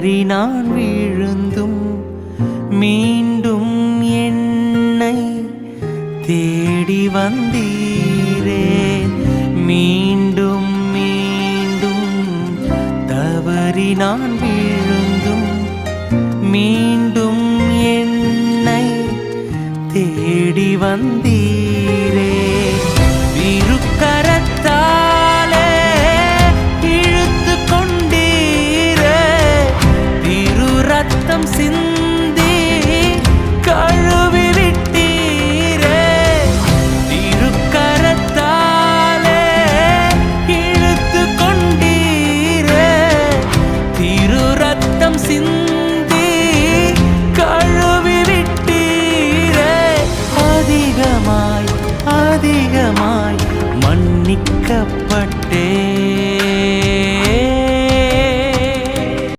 நான் வீழுந்தும் மீண்டும் என்னை தேடி வந்தீரே. மீண்டும் மீண்டும் தவறி நான் வீழுந்தும் மீண்டும் என்னை தேடி வந்தீரே. திருக்கரத்தாலே இழுத்து கொண்டீரே. திரு ரத்தம் சிந்தி கழுவி விட்டீரே. திருக்கரத்தாலே இழுத்து கொண்டீரே. திரு ரத்தம் சிந்தி கழுவி விட்டீரே. அதிகமாய் அதிகமாய் மன்னிக்கப்பட்டே.